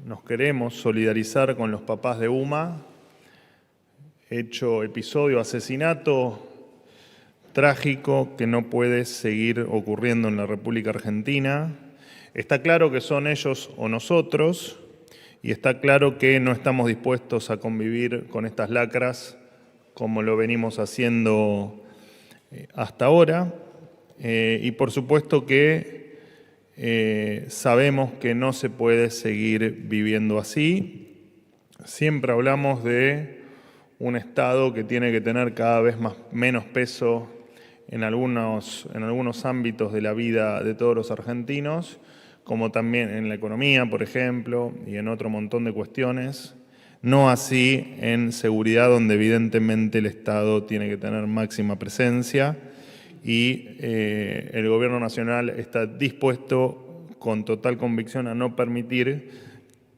nos queremos solidarizar con los papás de UMA, episodio, asesinato trágico que no puede seguir ocurriendo en la República Argentina. Está claro que son ellos o nosotros, y está claro que no estamos dispuestos a convivir con estas lacras como lo venimos haciendo hasta ahora. Y por supuesto que sabemos que no se puede seguir viviendo así. Siempre hablamos de un Estado que tiene que tener cada vez menos peso en algunos ámbitos de la vida de todos los argentinos, como también en la economía, por ejemplo, y en otro montón de cuestiones. No así en seguridad, donde evidentemente el Estado tiene que tener máxima presencia y el Gobierno Nacional está dispuesto con total convicción a no permitir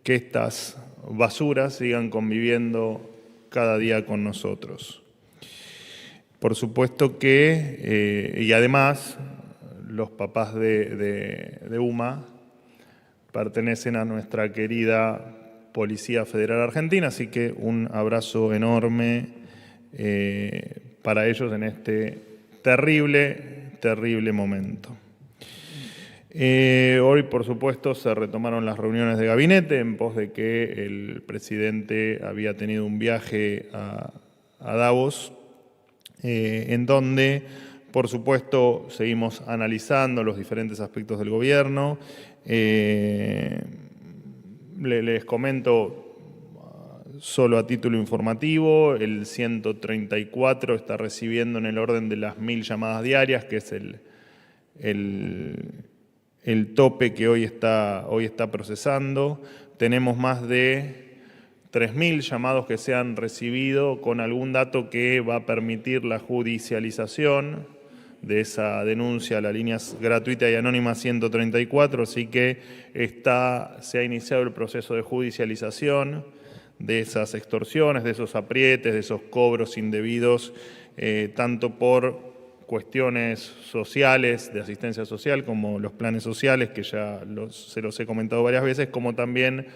que estas basuras sigan conviviendo cada día con nosotros. Por supuesto que, y además, los papás de UMA pertenecen a nuestra querida Policía Federal Argentina, así que un abrazo enorme para ellos en este terrible momento. Hoy, por supuesto, se retomaron las reuniones de gabinete en pos de que el presidente había tenido un viaje a Davos, en donde, por supuesto, seguimos analizando los diferentes aspectos del gobierno. Les comento solo a título informativo, el 134 está recibiendo en el orden de las 1000 llamadas diarias, que es el tope que hoy está procesando. Tenemos más de 3000 llamados que se han recibido, con algún dato que va a permitir la judicialización de esa denuncia a la línea gratuita y anónima 134, así que se ha iniciado el proceso de judicialización de esas extorsiones, de esos aprietes, de esos cobros indebidos, tanto por cuestiones sociales, de asistencia social, como los planes sociales, que ya se los he comentado varias veces, como también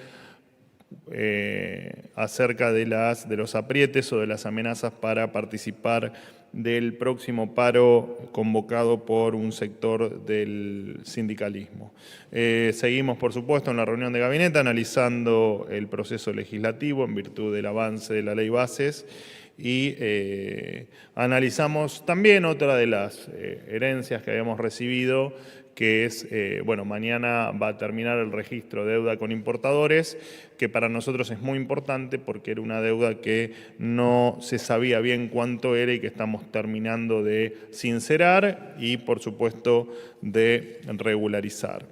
acerca de los aprietes o de las amenazas para participar del próximo paro convocado por un sector del sindicalismo. Seguimos, por supuesto, en la reunión de gabinete analizando el proceso legislativo en virtud del avance de la ley Bases y analizamos también otra de las herencias que habíamos recibido, que es, mañana va a terminar el registro de deuda con importadores, que para nosotros es muy importante porque era una deuda que no se sabía bien cuánto era y que estamos terminando de sincerar y, por supuesto, de regularizar.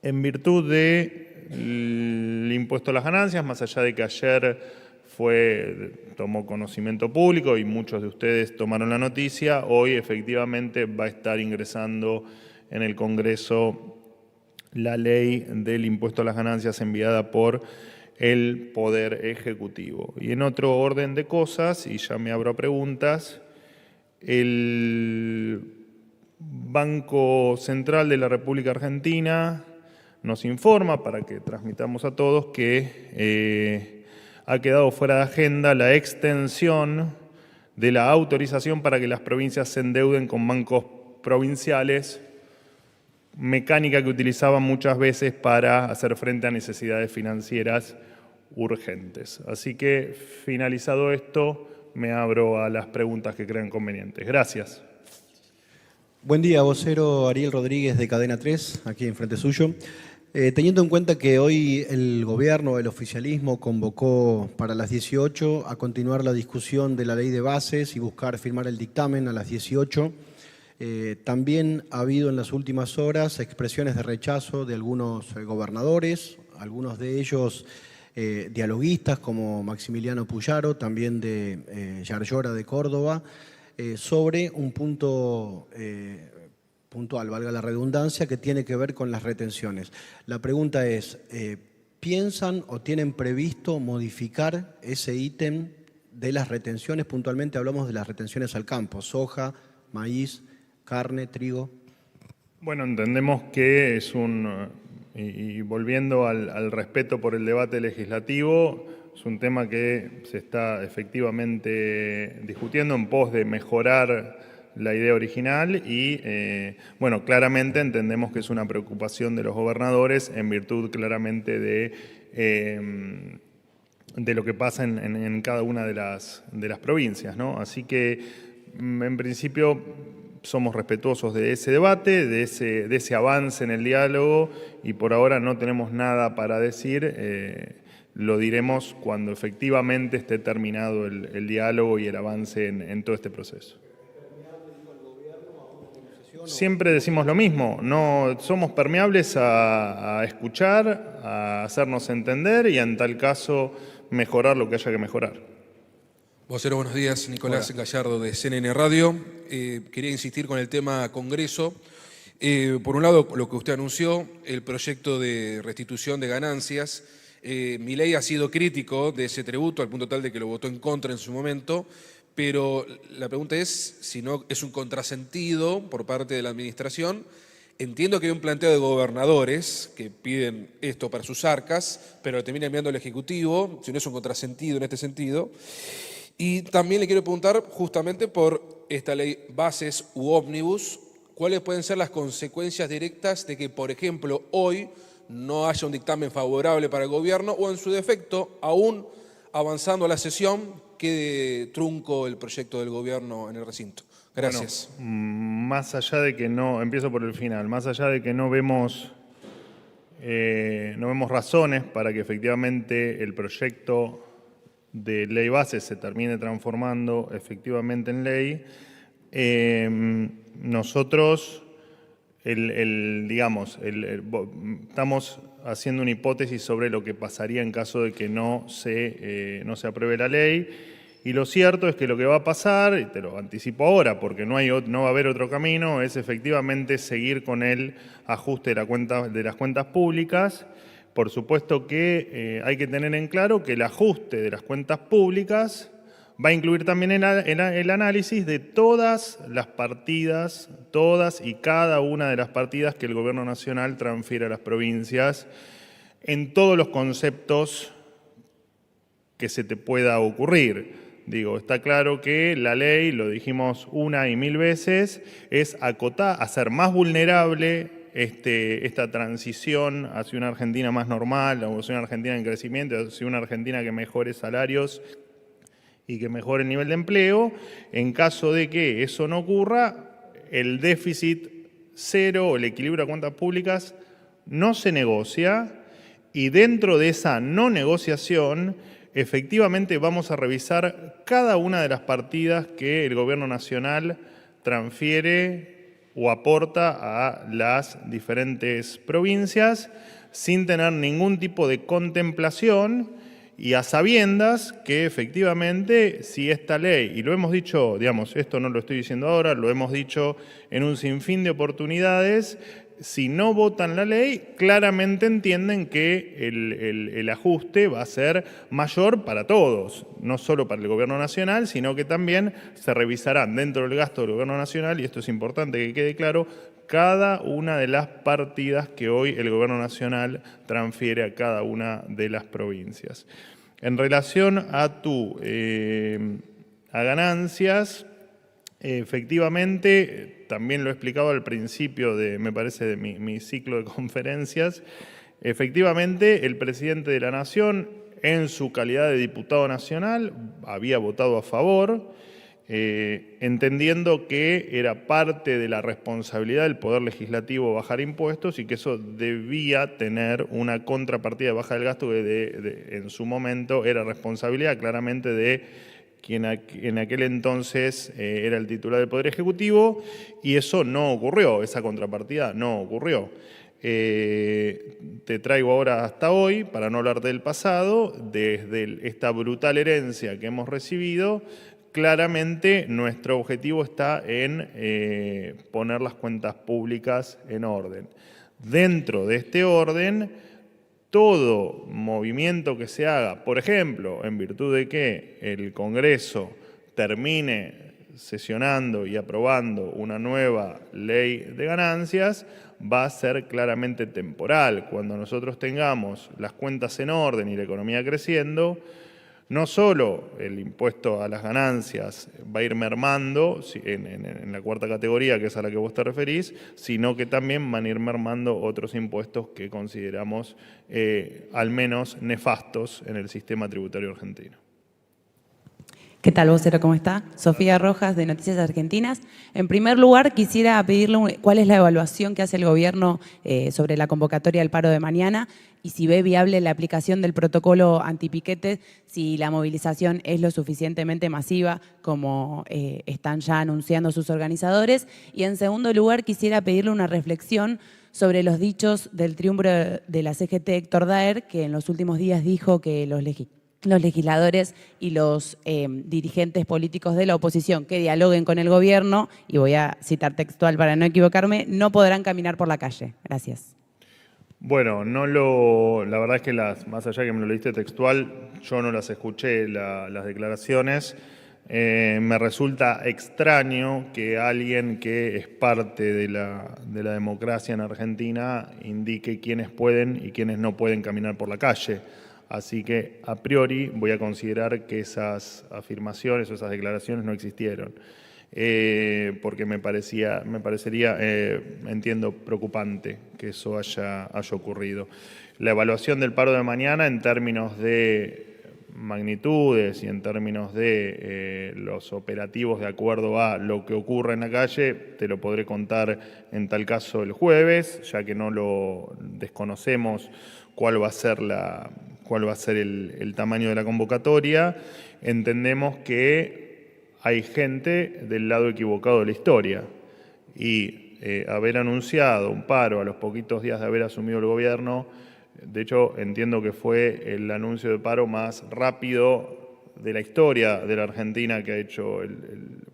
En virtud del impuesto a las ganancias, más allá de que ayer tomó conocimiento público y muchos de ustedes tomaron la noticia, hoy efectivamente va a estar ingresando en el Congreso la ley del impuesto a las ganancias enviada por el Poder Ejecutivo. Y en otro orden de cosas, y ya me abro a preguntas, el Banco Central de la República Argentina nos informa, para que transmitamos a todos, que ha quedado fuera de agenda la extensión de la autorización para que las provincias se endeuden con bancos provinciales, mecánica que utilizaban muchas veces para hacer frente a necesidades financieras urgentes. Así que, finalizado esto, me abro a las preguntas que crean convenientes. Gracias. Buen día, vocero Ariel Rodríguez de Cadena 3, aquí enfrente suyo. Teniendo en cuenta que hoy el gobierno, el oficialismo, convocó para las 18 a continuar la discusión de la ley de bases y buscar firmar el dictamen a las 18, también ha habido en las últimas horas expresiones de rechazo de algunos gobernadores, algunos de ellos dialoguistas como Maximiliano Puyaro, también de Yarlora de Córdoba, sobre un punto puntual, valga la redundancia, que tiene que ver con las retenciones. La pregunta es, ¿piensan o tienen previsto modificar ese ítem de las retenciones? Puntualmente hablamos de las retenciones al campo, soja, maíz, carne, trigo. Bueno, entendemos que es y volviendo al respeto por el debate legislativo, es un tema que se está efectivamente discutiendo en pos de mejorar la idea original y, bueno, claramente entendemos que es una preocupación de los gobernadores en virtud claramente de lo que pasa en cada una de las provincias, ¿no? Así que, en principio, somos respetuosos de ese debate, de ese avance en el diálogo y por ahora no tenemos nada para decir. Lo diremos cuando efectivamente esté terminado el diálogo y el avance en todo este proceso. Siempre decimos lo mismo, no somos permeables a escuchar, a hacernos entender y en tal caso mejorar lo que haya que mejorar. Vocero, buenos días. Nicolás Gallardo de CNN Radio. Quería insistir con el tema Congreso. Por un lado, lo que usted anunció, el proyecto de restitución de ganancias. Milei ha sido crítico de ese tributo al punto tal de que lo votó en contra en su momento, pero la pregunta es si no es un contrasentido por parte de la administración. Entiendo que hay un planteo de gobernadores que piden esto para sus arcas, pero lo termina enviando el Ejecutivo, si no es un contrasentido en este sentido. Y también le quiero preguntar justamente por esta ley bases u ómnibus, ¿cuáles pueden ser las consecuencias directas de que, por ejemplo, hoy no haya un dictamen favorable para el gobierno o, en su defecto, aún avanzando la sesión, quede trunco el proyecto del gobierno en el recinto? Gracias. Bueno, más allá de que no, empiezo por el final, más allá de que no vemos razones para que efectivamente el proyecto de ley base se termine transformando efectivamente en ley, nosotros estamos haciendo una hipótesis sobre lo que pasaría en caso de que no se apruebe la ley. Y lo cierto es que lo que va a pasar, y te lo anticipo ahora porque no va a haber otro camino, es efectivamente seguir con el ajuste de las cuentas públicas. Por supuesto que hay que tener en claro que el ajuste de las cuentas públicas va a incluir también el análisis de todas las partidas, todas y cada una de las partidas que el Gobierno Nacional transfiere a las provincias en todos los conceptos que se te pueda ocurrir. Digo, está claro que la ley, lo dijimos una y mil veces, es acotar, hacer más vulnerable esta transición hacia una Argentina más normal, hacia una Argentina en crecimiento, hacia una Argentina que mejore salarios y que mejore el nivel de empleo. En caso de que eso no ocurra, el déficit cero o el equilibrio de cuentas públicas no se negocia y dentro de esa no negociación efectivamente vamos a revisar cada una de las partidas que el Gobierno Nacional transfiere o aporta a las diferentes provincias sin tener ningún tipo de contemplación y a sabiendas que efectivamente si esta ley, y lo hemos dicho, digamos, esto no lo estoy diciendo ahora, lo hemos dicho en un sinfín de oportunidades, si no votan la ley, claramente entienden que el ajuste va a ser mayor para todos, no solo para el Gobierno Nacional, sino que también se revisarán dentro del gasto del Gobierno Nacional, y esto es importante que quede claro, cada una de las partidas que hoy el Gobierno Nacional transfiere a cada una de las provincias. En relación a ganancias, efectivamente, también lo he explicado al principio me parece, de mi ciclo de conferencias, efectivamente el presidente de la Nación, en su calidad de diputado nacional, había votado a favor, entendiendo que era parte de la responsabilidad del Poder Legislativo bajar impuestos y que eso debía tener una contrapartida de baja del gasto que en su momento era responsabilidad claramente de quien en aquel entonces era el titular del Poder Ejecutivo, y eso no ocurrió, esa contrapartida no ocurrió. Te traigo ahora hasta hoy, para no hablar del pasado, desde esta brutal herencia que hemos recibido, claramente nuestro objetivo está en poner las cuentas públicas en orden. Dentro de este orden, todo movimiento que se haga, por ejemplo, en virtud de que el Congreso termine sesionando y aprobando una nueva ley de ganancias va a ser claramente temporal. Cuando nosotros tengamos las cuentas en orden y la economía creciendo, no solo el impuesto a las ganancias va a ir mermando en la cuarta categoría, que es a la que vos te referís, sino que también van a ir mermando otros impuestos que consideramos al menos nefastos en el sistema tributario argentino. ¿Qué tal, vocero? ¿Cómo está? Sofía Rojas, de Noticias Argentinas. En primer lugar, quisiera pedirle cuál es la evaluación que hace el gobierno sobre la convocatoria del paro de mañana y si ve viable la aplicación del protocolo antipiquete, si la movilización es lo suficientemente masiva como están ya anunciando sus organizadores. Y en segundo lugar, quisiera pedirle una reflexión sobre los dichos del triunviro de la CGT, Héctor Daer, que en los últimos días dijo que los legisladores y los dirigentes políticos de la oposición que dialoguen con el gobierno, y voy a citar textual para no equivocarme, no podrán caminar por la calle. Gracias. Bueno, la verdad es que más allá que me lo leíste textual, yo no las escuché las declaraciones. Me resulta extraño que alguien que es parte de la democracia en Argentina indique quiénes pueden y quiénes no pueden caminar por la calle. Así que, a priori, voy a considerar que esas afirmaciones o esas declaraciones no existieron. Porque me parecería, entiendo, preocupante que eso haya ocurrido. La evaluación del paro de mañana en términos de magnitudes y en términos de los operativos de acuerdo a lo que ocurre en la calle, te lo podré contar en tal caso el jueves, ya que no lo desconocemos cuál va a ser el tamaño de la convocatoria. Entendemos que hay gente del lado equivocado de la historia y haber anunciado un paro a los poquitos días de haber asumido el gobierno, de hecho entiendo que fue el anuncio de paro más rápido de la historia de la Argentina que ha hecho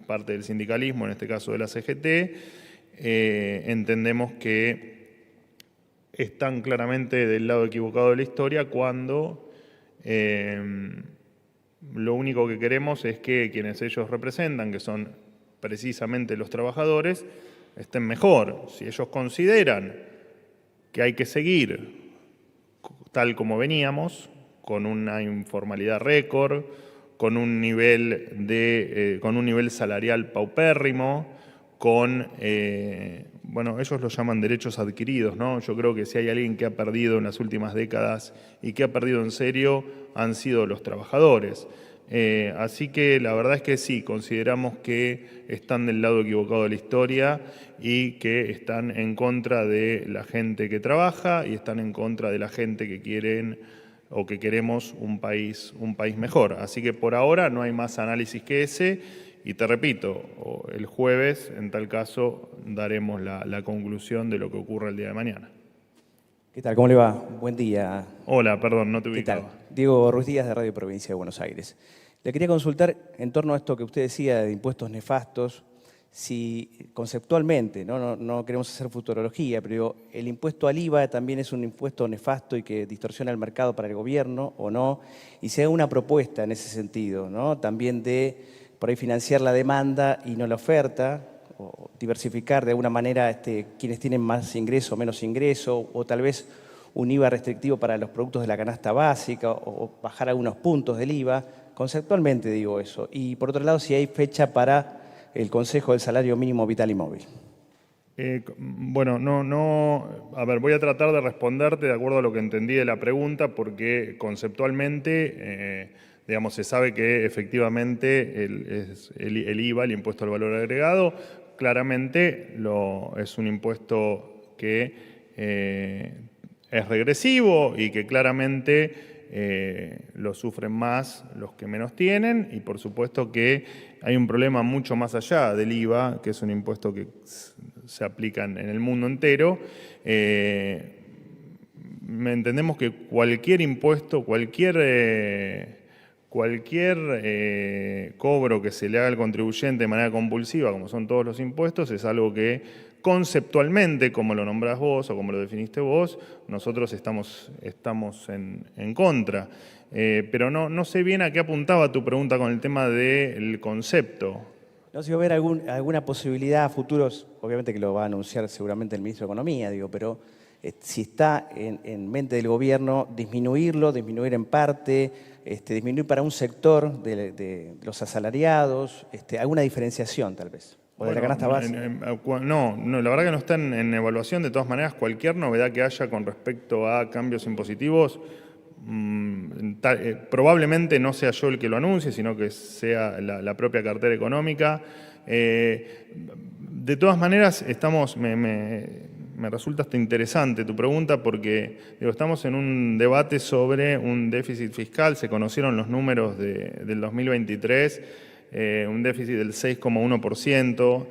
parte del sindicalismo, en este caso de la CGT. Entendemos que están claramente del lado equivocado de la historia cuando lo único que queremos es que quienes ellos representan, que son precisamente los trabajadores, estén mejor. Si ellos consideran que hay que seguir tal como veníamos, con una informalidad récord, con un nivel salarial paupérrimo, bueno, ellos lo llaman derechos adquiridos, ¿no? Yo creo que si hay alguien que ha perdido en las últimas décadas y que ha perdido en serio, han sido los trabajadores. Así que la verdad es que sí, consideramos que están del lado equivocado de la historia y que están en contra de la gente que trabaja y están en contra de la gente que quieren o que queremos un país mejor. Así que por ahora no hay más análisis que ese. Y te repito, el jueves, en tal caso, daremos la conclusión de lo que ocurra el día de mañana. ¿Qué tal? ¿Cómo le va? Buen día. Hola, perdón, no te ¿Qué ubicaba. tal? Diego Ruiz Díaz, de Radio Provincia de Buenos Aires. Le quería consultar en torno a esto que usted decía de impuestos nefastos, si conceptualmente, no queremos hacer futurología, pero el impuesto al IVA también es un impuesto nefasto y que distorsiona el mercado para el gobierno o no, y se da una propuesta en ese sentido, ¿no? También de por ahí financiar la demanda y no la oferta, o diversificar de alguna manera quienes tienen más ingreso o menos ingreso, o tal vez un IVA restrictivo para los productos de la canasta básica, o bajar algunos puntos del IVA. Conceptualmente digo eso. Y por otro lado, si hay fecha para el Consejo del Salario Mínimo Vital y Móvil. Bueno, a ver, voy a tratar de responderte de acuerdo a lo que entendí de la pregunta, porque conceptualmente, digamos, se sabe que efectivamente el IVA, el impuesto al valor agregado, claramente es un impuesto que es regresivo y que claramente lo sufren más los que menos tienen, y por supuesto que hay un problema mucho más allá del IVA, que es un impuesto que se aplica en el mundo entero. Entendemos que cualquier impuesto, cualquier cobro que se le haga al contribuyente de manera compulsiva, como son todos los impuestos, es algo que conceptualmente, como lo nombrás vos o como lo definiste vos, nosotros estamos en contra. Pero no sé bien a qué apuntaba tu pregunta con el tema del concepto. No sé si va a haber alguna posibilidad a futuros, obviamente que lo va a anunciar seguramente el ministro de Economía, digo, pero si está en mente del gobierno disminuirlo, disminuir en parte, disminuir para un sector de los asalariados, alguna diferenciación tal vez. O de la canasta básica. No, la verdad que no está en evaluación. De todas maneras, cualquier novedad que haya con respecto a cambios impositivos, probablemente no sea yo el que lo anuncie, sino que sea la propia cartera económica. De todas maneras, me resulta hasta interesante tu pregunta porque estamos en un debate sobre un déficit fiscal. Se conocieron los números del 2023. Un déficit del 6,1%,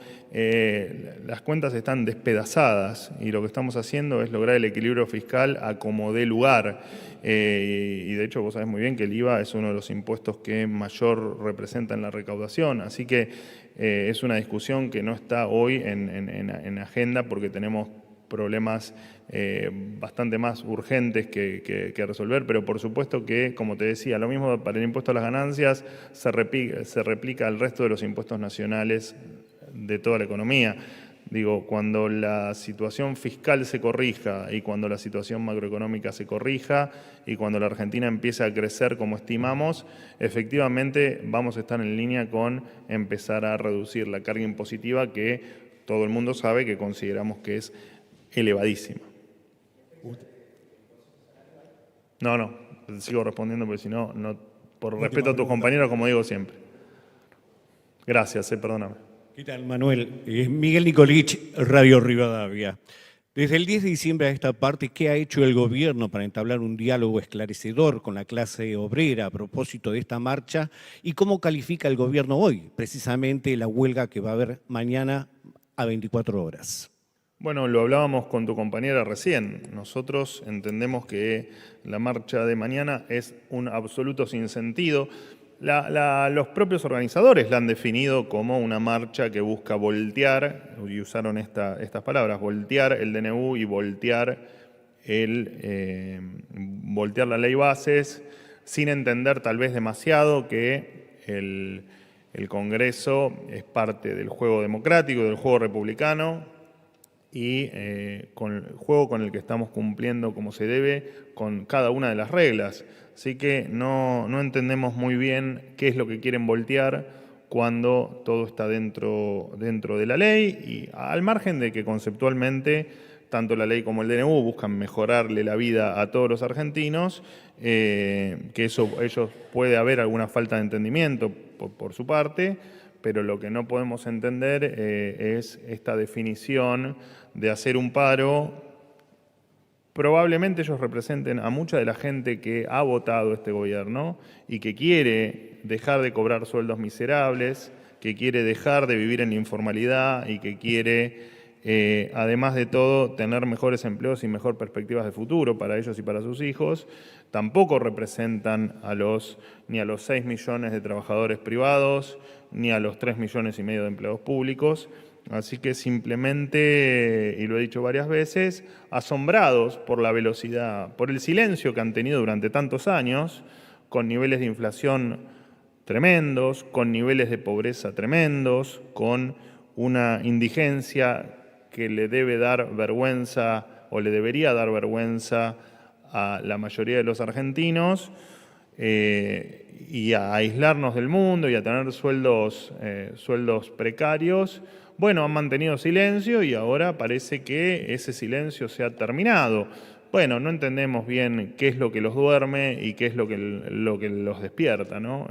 las cuentas están despedazadas y lo que estamos haciendo es lograr el equilibrio fiscal a como dé lugar. Y de hecho vos sabés muy bien que el IVA es uno de los impuestos que mayor representa en la recaudación, así que es una discusión que no está hoy en agenda porque tenemos problemas bastante más urgentes que resolver, pero por supuesto que, como te decía, lo mismo para el impuesto a las ganancias se replica al resto de los impuestos nacionales de toda la economía. Digo, cuando la situación fiscal se corrija y cuando la situación macroeconómica se corrija y cuando la Argentina empiece a crecer como estimamos, efectivamente vamos a estar en línea con empezar a reducir la carga impositiva que todo el mundo sabe que consideramos que es elevadísima. No, sigo respondiendo porque si no, por respeto a tus compañeros, como digo siempre. Gracias, perdóname. ¿Qué tal, Manuel? Miguel Nicolich, Radio Rivadavia. Desde el 10 de diciembre a esta parte, ¿qué ha hecho el gobierno para entablar un diálogo esclarecedor con la clase obrera a propósito de esta marcha? ¿Y cómo califica el gobierno hoy, precisamente la huelga que va a haber mañana a 24 horas? Bueno, lo hablábamos con tu compañera recién. Nosotros entendemos que la marcha de mañana es un absoluto sinsentido. Los propios organizadores la han definido como una marcha que busca voltear, y usaron estas palabras, voltear el DNU y voltear la ley bases, sin entender tal vez demasiado que el Congreso es parte del juego democrático, del juego republicano, y con el juego con el que estamos cumpliendo como se debe con cada una de las reglas. Así que no entendemos muy bien qué es lo que quieren voltear cuando todo está dentro de la ley y al margen de que conceptualmente tanto la ley como el DNU buscan mejorarle la vida a todos los argentinos, que ellos puede haber alguna falta de entendimiento por su parte, pero lo que no podemos entender es esta definición de hacer un paro. Probablemente ellos representen a mucha de la gente que ha votado este gobierno y que quiere dejar de cobrar sueldos miserables, que quiere dejar de vivir en la informalidad y que quiere, además de todo, tener mejores empleos y mejor perspectivas de futuro para ellos y para sus hijos. Tampoco representan ni a los 6 millones de trabajadores privados, ni a los 3,5 millones de empleados públicos. Así que simplemente, y lo he dicho varias veces, asombrados por la velocidad, por el silencio que han tenido durante tantos años, con niveles de inflación tremendos, con niveles de pobreza tremendos, con una indigencia que le debe dar vergüenza o le debería dar vergüenza a la mayoría de los argentinos, y a aislarnos del mundo y a tener sueldos precarios. Bueno, han mantenido silencio y ahora parece que ese silencio se ha terminado. Bueno, no entendemos bien qué es lo que los duerme y qué es lo que los despierta, ¿no?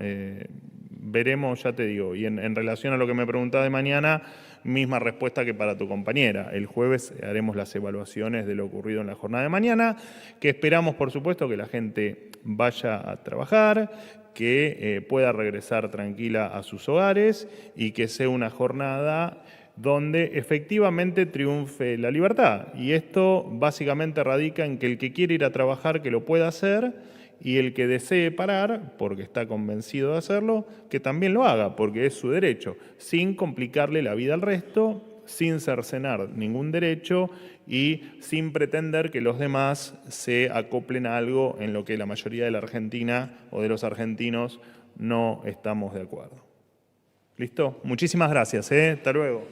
Veremos, ya te digo, y en relación a lo que me preguntás de mañana, misma respuesta que para tu compañera. El jueves haremos las evaluaciones de lo ocurrido en la jornada de mañana, que esperamos, por supuesto, que la gente vaya a trabajar, que pueda regresar tranquila a sus hogares y que sea una jornada donde efectivamente triunfe la libertad. Y esto básicamente radica en que el que quiere ir a trabajar que lo pueda hacer y el que desee parar, porque está convencido de hacerlo, que también lo haga, porque es su derecho, sin complicarle la vida al resto, sin cercenar ningún derecho y sin pretender que los demás se acoplen a algo en lo que la mayoría de la Argentina o de los argentinos no estamos de acuerdo. ¿Listo? Muchísimas gracias. Hasta luego.